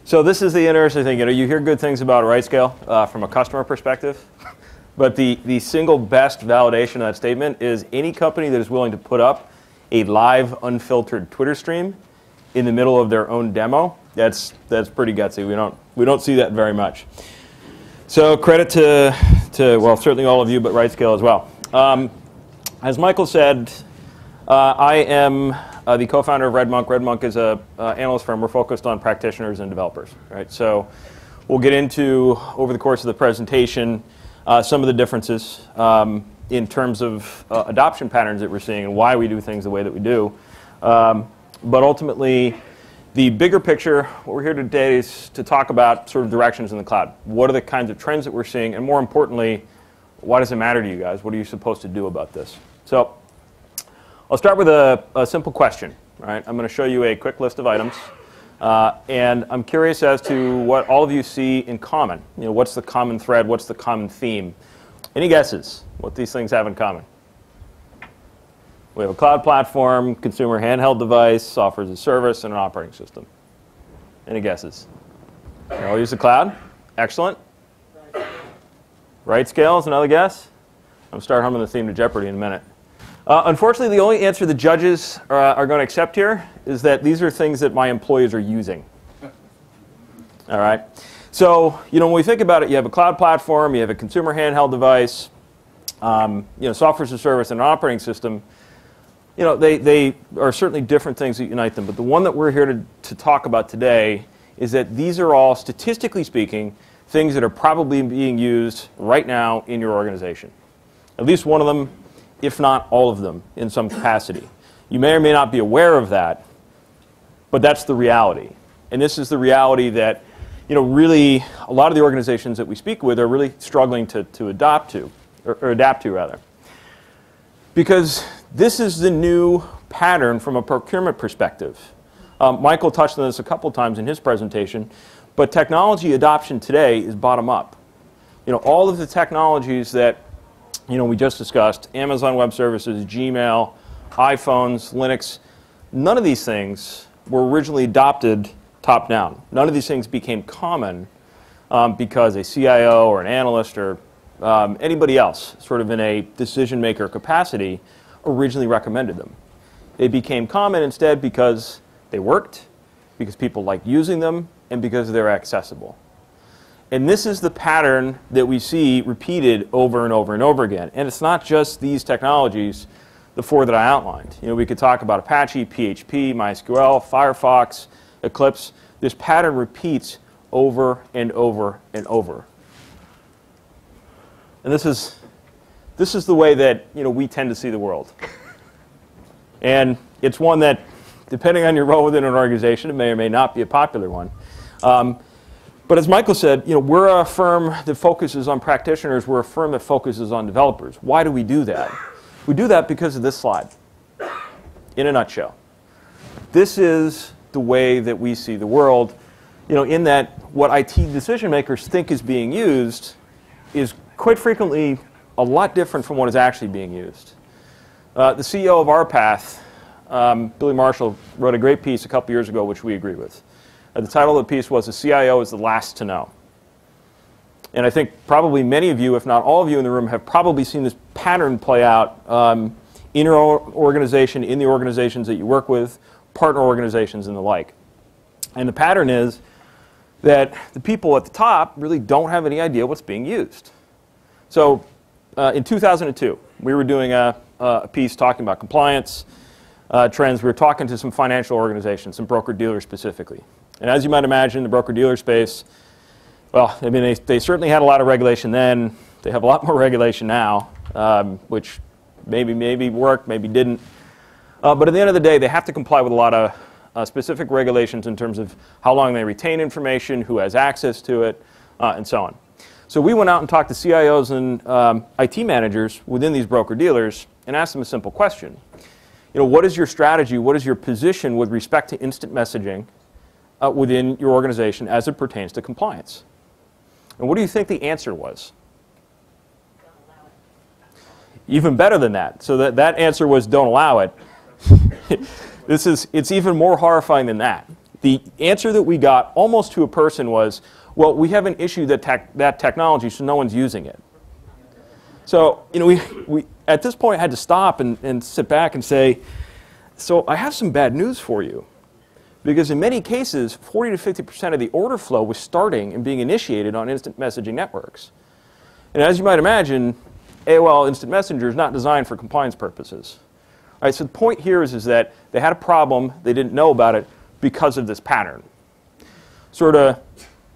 So this is the interesting thing. You hear good things about RightScale from a customer perspective, but the single best validation of that statement is any company that is willing to put up a live, unfiltered Twitter stream in the middle of their own demo. That's pretty gutsy. We don't see that very much. So credit to well, certainly all of you, but RightScale as well. As Michael said, I am the co-founder of Redmonk. Redmonk is an analyst firm. We're focused on practitioners and developers. Right? So we'll get into, over the course of the presentation, some of the differences in terms of adoption patterns that we're seeing and why we do things the way that we do. But ultimately, the bigger picture, what we're here today is to talk about sort of directions in the cloud. What are the kinds of trends that we're seeing? And more importantly, why does it matter to you guys? What are you supposed to do about this? So I'll start with a simple question. Right? I'm going to show you a quick list of items. And I'm curious as to what all of you see in common. What's the common thread? What's the common theme? Any guesses what these things have in common? We have a cloud platform, consumer handheld device, software as a service, and an operating system. Any guesses? They all use the cloud? Excellent. RightScale is another guess? I'm going to start humming the theme to Jeopardy in a minute. Unfortunately, the only answer the judges are going to accept here is that these are things that my employees are using. All right? So, when we think about it, you have a cloud platform, you have a consumer handheld device, software as a service, and an operating system. They are certainly different things that unite them. But the one that we're here to talk about today is that these are all, statistically speaking, things that are probably being used right now in your organization. At least one of them, if not all of them, in some capacity. You may or may not be aware of that, but that's the reality. And this is the reality that, really a lot of the organizations that we speak with are really struggling to adapt to, rather. Because this is the new pattern from a procurement perspective. Michael touched on this a couple times in his presentation, but technology adoption today is bottom up. All of the technologies that we just discussed, Amazon Web Services, Gmail, iPhones, Linux, none of these things were originally adopted top down. None of these things became common because a CIO or an analyst or anybody else sort of in a decision maker capacity originally recommended them. They became common instead because they worked, because people liked using them, and because they're accessible. And this is the pattern that we see repeated over and over and over again. And it's not just these technologies, the four that I outlined. We could talk about Apache, PHP, MySQL, Firefox, Eclipse. This pattern repeats over and over and over. And this is the way that we tend to see the world. And it's one that, depending on your role within an organization, it may or may not be a popular one. But as Michael said, we're a firm that focuses on practitioners. We're a firm that focuses on developers. Why do we do that? We do that because of this slide. In a nutshell, this is the way that we see the world. In that what IT decision makers think is being used is quite frequently a lot different from what is actually being used. The CEO of RPath, Billy Marshall, wrote a great piece a couple years ago, which we agree with. The title of the piece was "The CIO is the Last to Know." And I think probably many of you, if not all of you in the room, have probably seen this pattern play out in your own organization, in the organizations that you work with, partner organizations and the like. And the pattern is that the people at the top really don't have any idea what's being used. So in 2002, we were doing a piece talking about compliance trends. We were talking to some financial organizations, some broker-dealers specifically. And as you might imagine, the broker-dealer space, well, I mean, they certainly had a lot of regulation then. They have a lot more regulation now, which maybe worked, maybe didn't. But at the end of the day, they have to comply with a lot of specific regulations in terms of how long they retain information, who has access to it, and so on. So we went out and talked to CIOs and IT managers within these broker-dealers and asked them a simple question. What is your strategy? What is your position with respect to instant messaging within your organization as it pertains to compliance? And what do you think the answer was? Don't allow it. Even better than that. So that answer was don't allow it. It's even more horrifying than that. the answer that we got almost to a person was, well, we haven't issued that technology, so no one's using it. So, you know, we at this point had to stop and sit back and say, so I have some bad news for you. Because in many cases, 40 to 50% of the order flow was starting and being initiated on instant messaging networks. And as you might imagine, AOL Instant Messenger is not designed for compliance purposes. All right, so the point here is that they had a problem, they didn't know about it because of this pattern. Sort of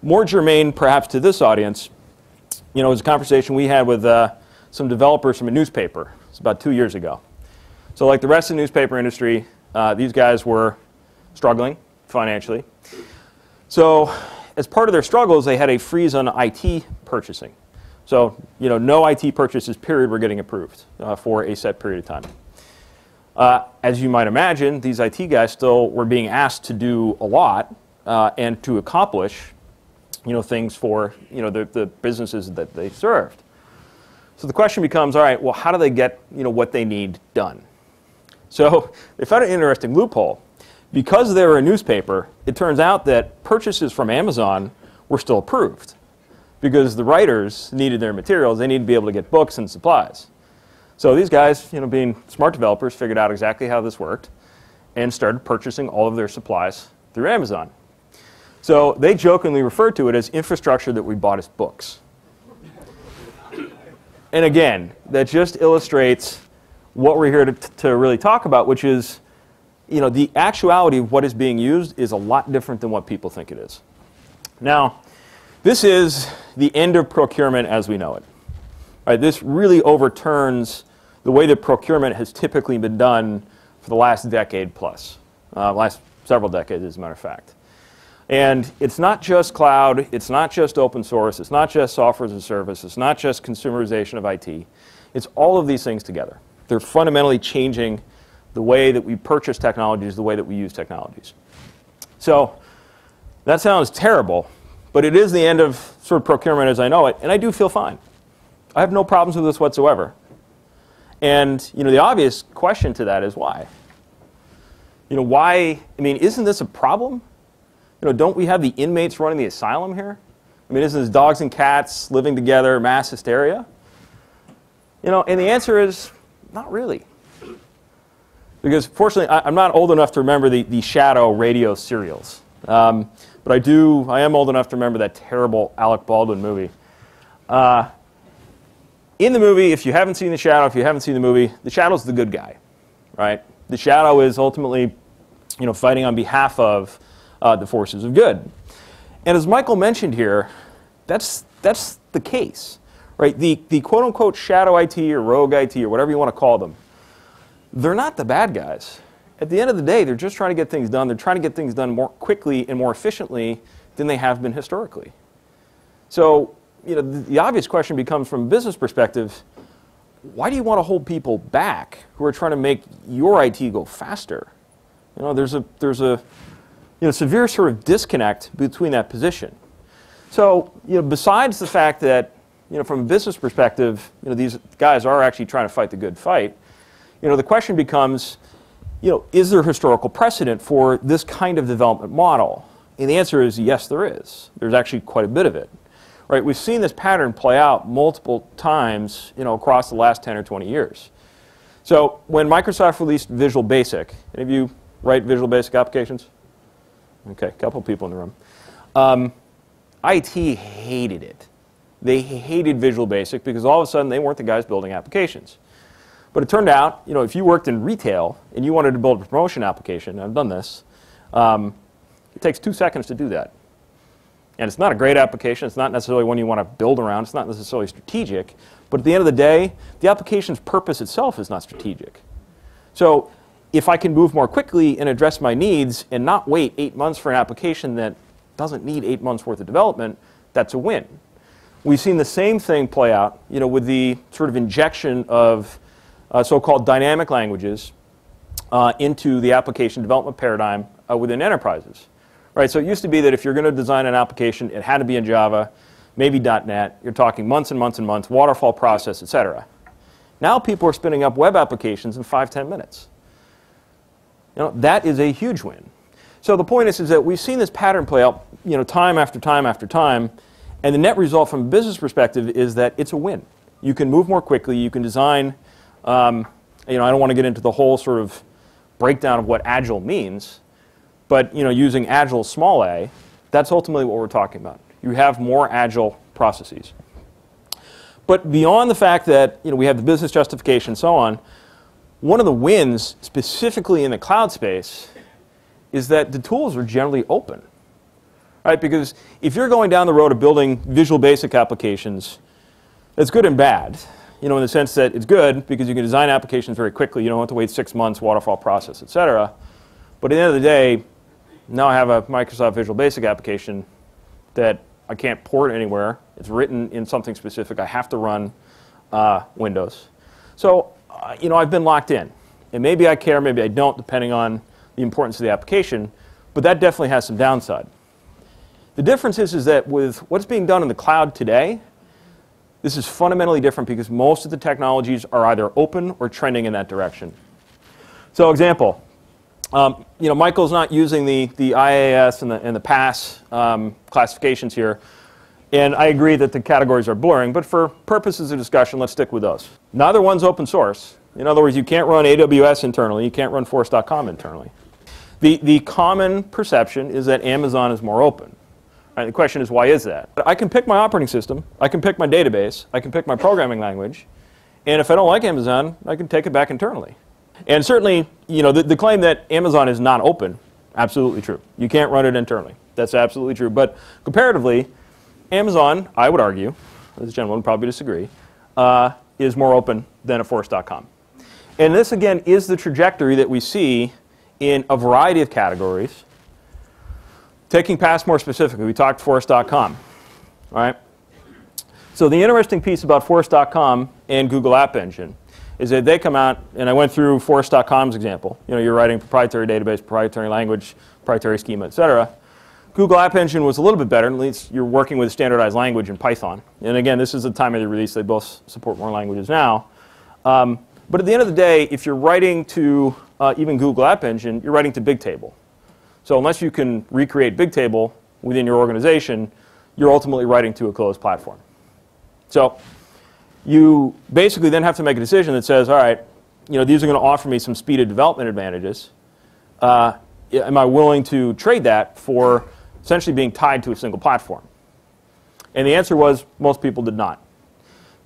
more germane perhaps to this audience, you know, it was a conversation we had with some developers from a newspaper. It's about 2 years ago. So like the rest of the newspaper industry, these guys were struggling financially. So as part of their struggles, they had a freeze on IT purchasing. So, you know, no IT purchases, period, were getting approved for a set period of time. As you might imagine, these IT guys still were being asked to do a lot and to accomplish, you know, things for, you know, the businesses that they served. So the question becomes, all right, well, how do they get, you know, what they need done? So they found an interesting loophole. Because they were a newspaper, it turns out that purchases from Amazon were still approved because the writers needed their materials. They needed to be able to get books and supplies. So these guys, you know, being smart developers, figured out exactly how this worked and started purchasing all of their supplies through Amazon. So they jokingly referred to it as infrastructure that we bought as books. And again, that just illustrates what we're here to really talk about, which is, you know, the actuality of what is being used is a lot different than what people think it is. Now, this is the end of procurement as we know it. Right, this really overturns the way that procurement has typically been done for the last decade plus, last several decades, as a matter of fact. And it's not just cloud, it's not just open source, it's not just software as a service, it's not just consumerization of IT. It's all of these things together. They're fundamentally changing the way that we purchase technologies, the way that we use technologies. So that sounds terrible, but it is the end of sort of procurement as I know it, and I do feel fine. I have no problems with this whatsoever. And you know, the obvious question to that is why? You know, why, I mean, isn't this a problem? You know, don't we have the inmates running the asylum here? I mean, isn't this dogs and cats living together, mass hysteria? You know, and the answer is not really. Because fortunately, I'm not old enough to remember the Shadow radio serials. But I am old enough to remember that terrible Alec Baldwin movie. In the movie, if you haven't seen The Shadow, if you haven't seen the movie, the Shadow's the good guy, right? The Shadow is ultimately, you know, fighting on behalf of the forces of good. And as Michael mentioned here, that's the case, right? The quote-unquote shadow IT or rogue IT or whatever you want to call them, they're not the bad guys. At the end of the day, they're just trying to get things done. They're trying to get things done more quickly and more efficiently than they have been historically. So, you know, the obvious question becomes, from a business perspective, why do you want to hold people back who are trying to make your IT go faster? You know, there's a severe sort of disconnect between that position. So, you know, besides the fact that, you know, from a business perspective, you know, these guys are actually trying to fight the good fight, you know, the question becomes, you know, is there historical precedent for this kind of development model? And the answer is yes, there is. There's actually quite a bit of it. Right? We've seen this pattern play out multiple times, you know, across the last 10 or 20 years. So when Microsoft released Visual Basic, any of you write Visual Basic applications? Okay, a couple people in the room. IT hated it. They hated Visual Basic because all of a sudden they weren't the guys building applications. But it turned out, you know, if you worked in retail and you wanted to build a promotion application, and I've done this, it takes 2 seconds to do that. And it's not a great application. It's not necessarily one you want to build around. It's not necessarily strategic. But at the end of the day, the application's purpose itself is not strategic. So if I can move more quickly and address my needs and not wait 8 months for an application that doesn't need 8 months worth of development, that's a win. We've seen the same thing play out, you know, with the sort of injection of so-called dynamic languages into the application development paradigm within enterprises. Right, so it used to be that if you're going to design an application, it had to be in Java, maybe .NET. You're talking months and months and months, waterfall process, etc. Now people are spinning up web applications in 5-10 minutes. You know, that is a huge win. So the point is that we've seen this pattern play out, time after time after time, and the net result from a business perspective is that it's a win. You can move more quickly. You can design. I don't want to get into the whole sort of breakdown of what agile means, but using agile small a, that's ultimately what we're talking about. You have more agile processes. But beyond the fact that we have the business justification and so on, one of the wins specifically in the cloud space is that the tools are generally open. Right? Because if you're going down the road of building Visual Basic applications, it's good and bad. In the sense that it's good because you can design applications very quickly. You don't have to wait 6 months, waterfall process, et cetera. But at the end of the day, now I have a Microsoft Visual Basic application that I can't port anywhere. It's written in something specific. I have to run Windows. So, I've been locked in. And maybe I care, maybe I don't, depending on the importance of the application. But that definitely has some downside. The difference is that with what's being done in the cloud today, this is fundamentally different because most of the technologies are either open or trending in that direction. So, example, Michael's not using the IaaS and the PaaS classifications here, and I agree that the categories are blurring. But for purposes of discussion, let's stick with those. Neither one's open source. In other words, you can't run AWS internally. You can't run Force.com internally. The common perception is that Amazon is more open. Right, the question is, why is that? I can pick my operating system, I can pick my database, I can pick my programming language, and if I don't like Amazon, I can take it back internally. And certainly, the claim that Amazon is not open, absolutely true. You can't run it internally. That's absolutely true. But comparatively, Amazon, I would argue, this gentleman would probably disagree, is more open than a Force.com. And this, again, is the trajectory that we see in a variety of categories. Taking PaaS more specifically, we talked Force.com, right? So the interesting piece about Force.com and Google App Engine is that they come out, and I went through Force.com's example. You're writing proprietary database, proprietary language, proprietary schema, et cetera. Google App Engine was a little bit better, at least you're working with standardized language in Python. And again, this is the time of the release. They both support more languages now. But at the end of the day, if you're writing to even Google App Engine, you're writing to Bigtable. So unless you can recreate Bigtable within your organization, you're ultimately writing to a closed platform. So you basically then have to make a decision that says, all right, these are going to offer me some speed of development advantages. Am I willing to trade that for essentially being tied to a single platform? And the answer was most people did not.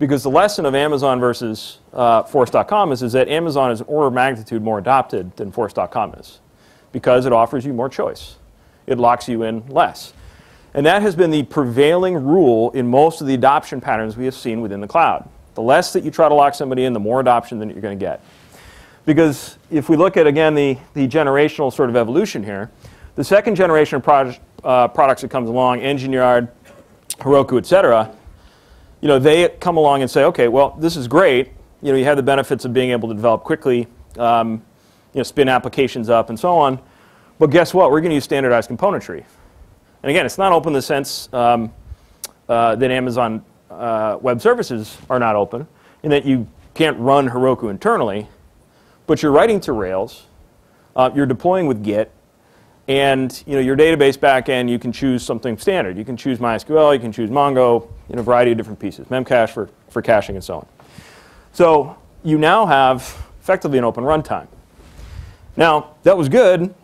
Because the lesson of Amazon versus Force.com is that Amazon is an order of magnitude more adopted than Force.com is, because it offers you more choice. It locks you in less. And that has been the prevailing rule in most of the adoption patterns we have seen within the cloud. The less that you try to lock somebody in, the more adoption that you're going to get. Because if we look at, again, the generational sort of evolution here, the second generation of products that comes along, EngineYard, Heroku, et cetera, they come along and say, okay, well, this is great. You have the benefits of being able to develop quickly, spin applications up and so on. But guess what? We're going to use standardized componentry. And again, it's not open in the sense that Amazon Web Services are not open, in that you can't run Heroku internally, but you're writing to Rails, you're deploying with Git, and your database backend, you can choose something standard. You can choose MySQL, you can choose Mongo, a variety of different pieces, Memcache for caching and so on. So you now have effectively an open runtime. Now, that was good,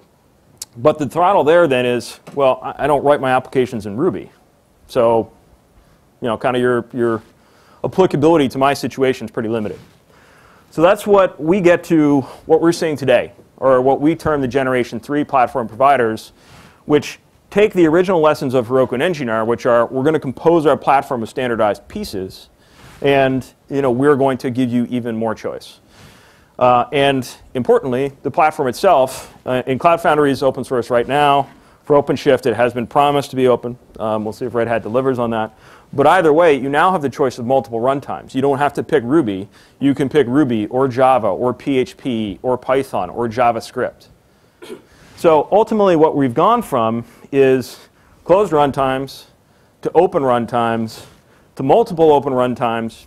but the throttle there then is, well, I don't write my applications in Ruby. So, kind of your applicability to my situation is pretty limited. So that's what we get to what we're seeing today, or what we term the Generation 3 platform providers, which take the original lessons of Heroku and EngineYard, which are, we're going to compose our platform of standardized pieces, and we're going to give you even more choice. And importantly, the platform itself, in Cloud Foundry is open source right now. For OpenShift, it has been promised to be open. We'll see if Red Hat delivers on that. But either way, you now have the choice of multiple runtimes. You don't have to pick Ruby. You can pick Ruby or Java or PHP or Python or JavaScript. So ultimately, what we've gone from is closed runtimes to open runtimes to multiple open runtimes,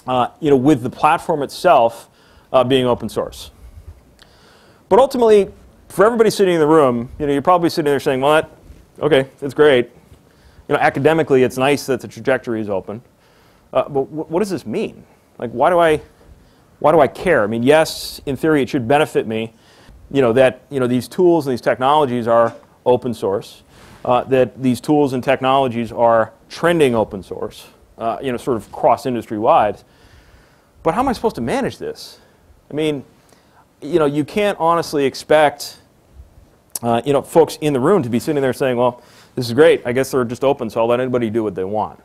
with the platform itself being open source. But ultimately, for everybody sitting in the room, you're probably sitting there saying, well, okay, that's great. Academically, it's nice that the trajectory is open. But what does this mean? Like, why do I care? I mean, yes, in theory, it should benefit me, that these tools and these technologies are open source, that these tools and technologies are trending open source, sort of cross-industry wide. But how am I supposed to manage this? I mean, you can't honestly expect, folks in the room to be sitting there saying, well, this is great. I guess they're just open, so I'll let anybody do what they want.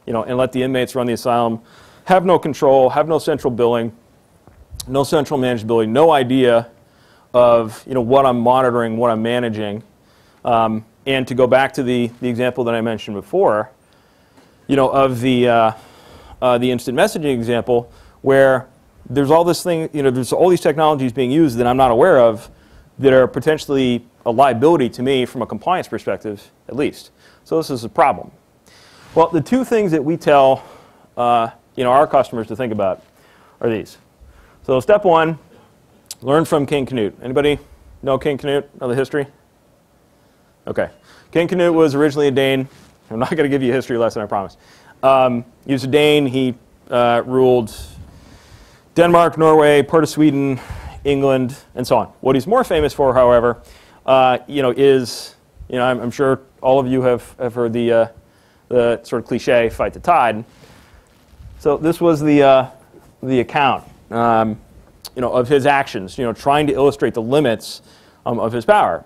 And let the inmates run the asylum, have no control, have no central billing, no central manageability, no idea of what I'm monitoring, what I'm managing. And to go back to the example that I mentioned before, of the instant messaging example, where there's all this thing, there's all these technologies being used that I'm not aware of that are potentially a liability to me from a compliance perspective, at least. So this is a problem. Well, the two things that we tell our customers to think about are these. So step one, learn from King Canute. Anybody know King Canute? Know the history? Okay. King Canute was originally a Dane. I'm not going to give you a history lesson, I promise. He was a Dane. He ruled Denmark, Norway, part of Sweden, England, and so on. What he's more famous for, however, is, I'm sure all of you have heard the sort of cliche, fight the tide. So this was the account, of his actions, trying to illustrate the limits of his power.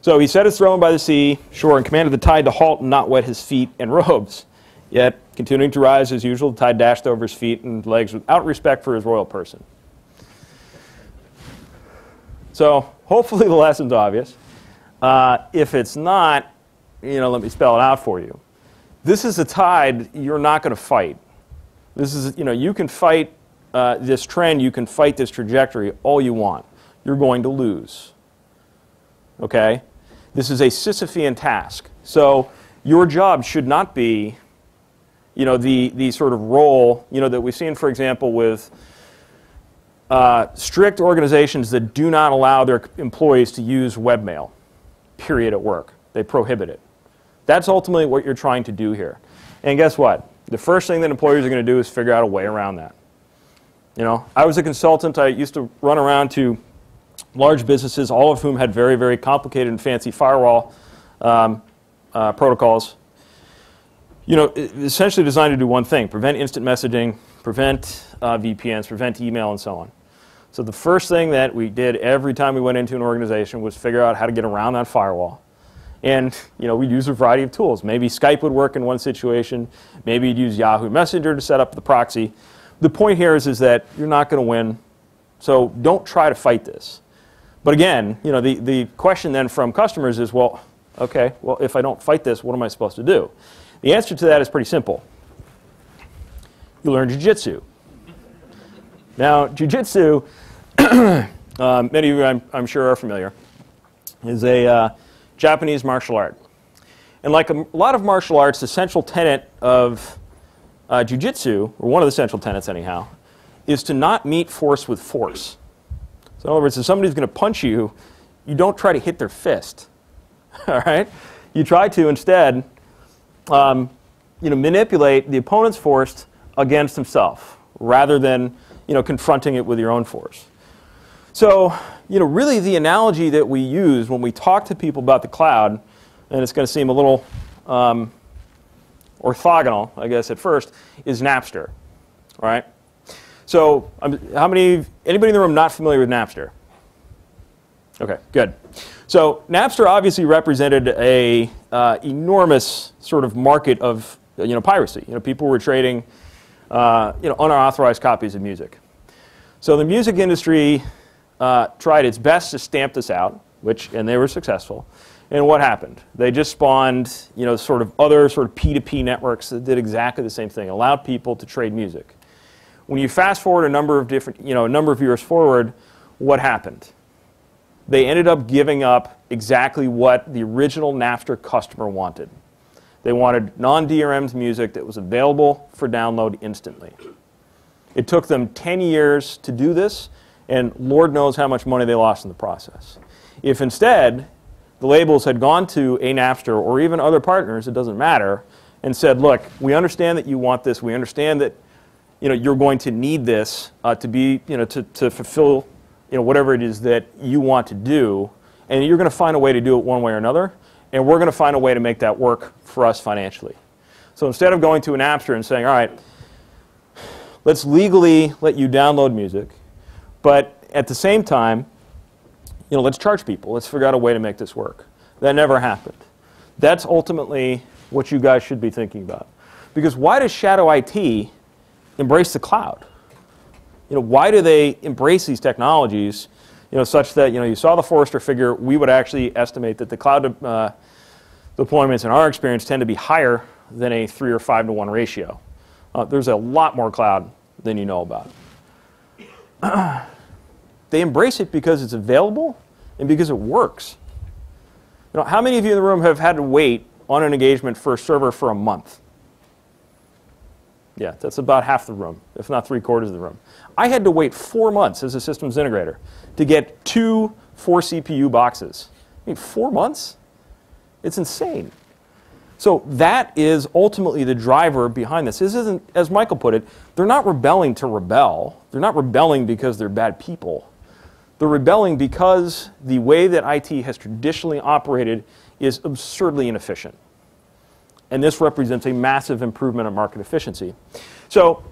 So he set his throne by the sea, shore, and commanded the tide to halt and not wet his feet and robes. Yet, continuing to rise as usual, the tide dashed over his feet and legs without respect for his royal person. So hopefully the lesson's obvious. If it's not, let me spell it out for you. This is a tide you're not going to fight. This is, you can fight this trend, you can fight this trajectory all you want. You're going to lose. Okay? This is a Sisyphean task. So your job should not be, the sort of role, that we've seen, for example, with strict organizations that do not allow their employees to use webmail, period, at work. They prohibit it. That's ultimately what you're trying to do here. And guess what? The first thing that employers are going to do is figure out a way around that. I was a consultant. I used to run around to large businesses, all of whom had very, very complicated and fancy firewall protocols. Essentially designed to do one thing: prevent instant messaging, prevent VPNs, prevent email, and so on. So the first thing that we did every time we went into an organization was figure out how to get around that firewall. And we'd use a variety of tools. Maybe Skype would work in one situation. Maybe you'd use Yahoo Messenger to set up the proxy. The point here is that you're not going to win, so don't try to fight this. But again, the question then from customers is, well, okay, well, if I don't fight this, what am I supposed to do? The answer to that is pretty simple. You learn Jujitsu. Now, Jujitsu, many of you I'm sure are familiar, is a Japanese martial art. And like a lot of martial arts, the central tenet of Jujitsu, or one of the central tenets anyhow, is to not meet force with force. So in other words, if somebody's going to punch you, you don't try to hit their fist. All right? You try to instead manipulate the opponent's force against himself, rather than confronting it with your own force. So really the analogy that we use when we talk to people about the cloud, and it's going to seem a little orthogonal, I guess, at first, is Napster. All right? So anybody in the room not familiar with Napster? Okay, good. So Napster obviously represented a enormous sort of market of piracy. People were trading unauthorized copies of music. So the music industry tried its best to stamp this out, and they were successful. And what happened? They just spawned sort of other sort of P2P networks that did exactly the same thing, allowed people to trade music. When you fast forward a number of years forward, what happened? They ended up giving up exactly what the original Napster customer wanted. They wanted non-DRM'd music that was available for download instantly. It took them 10 years to do this, and Lord knows how much money they lost in the process. If instead the labels had gone to a Napster or even other partners, it doesn't matter, and said, look, we understand that you want this, we understand that you're going to need this to be, to fulfill whatever it is that you want to do, and you're going to find a way to do it one way or another, and we're going to find a way to make that work for us financially. So instead of going to an Napster and saying, all right, let's legally let you download music, but at the same time, let's charge people. Let's figure out a way to make this work. That never happened. That's ultimately what you guys should be thinking about. Because why does Shadow IT embrace the cloud? Why do they embrace these technologies, such that, you saw the Forrester figure, we would actually estimate that the cloud deployments in our experience tend to be higher than a 3 or 5 to 1 ratio. There's a lot more cloud than you know about. They embrace it because it's available and because it works. How many of you in the room have had to wait on an engagement for a server for a month? Yeah, that's about half the room, if not 3/4 of the room. I had to wait 4 months as a systems integrator to get 2 4-CPU boxes. 4 months? It's insane. So that is ultimately the driver behind this. This isn't, as Michael put it, they're not rebelling to rebel. They're not rebelling because they're bad people. They're rebelling because the way that IT has traditionally operated is absurdly inefficient. And this represents a massive improvement of market efficiency. So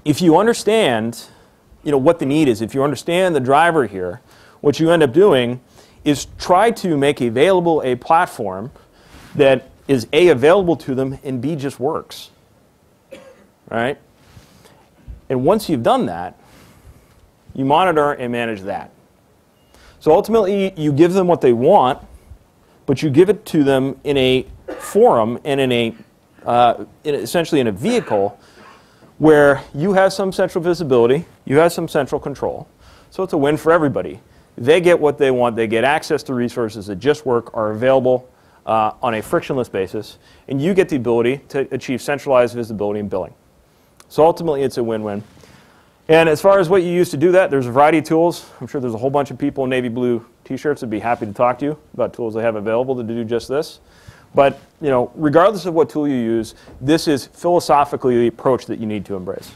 if you understand what the need is, if you understand the driver here, what you end up doing is try to make available a platform that is A, available to them, and B, just works. Right? And once you've done that, you monitor and manage that. So ultimately, you give them what they want, but you give it to them in a forum and essentially in a vehicle where you have some central visibility, you have some central control. So it's a win for everybody. They get what they want. They get access to resources that just work, are available on a frictionless basis, and you get the ability to achieve centralized visibility and billing. So ultimately, it's a win-win. And as far as what you use to do that, there's a variety of tools. I'm sure there's a whole bunch of people in navy blue t-shirts that'd be happy to talk to you about tools they have available to do just this. But regardless of what tool you use, this is philosophically the approach that you need to embrace.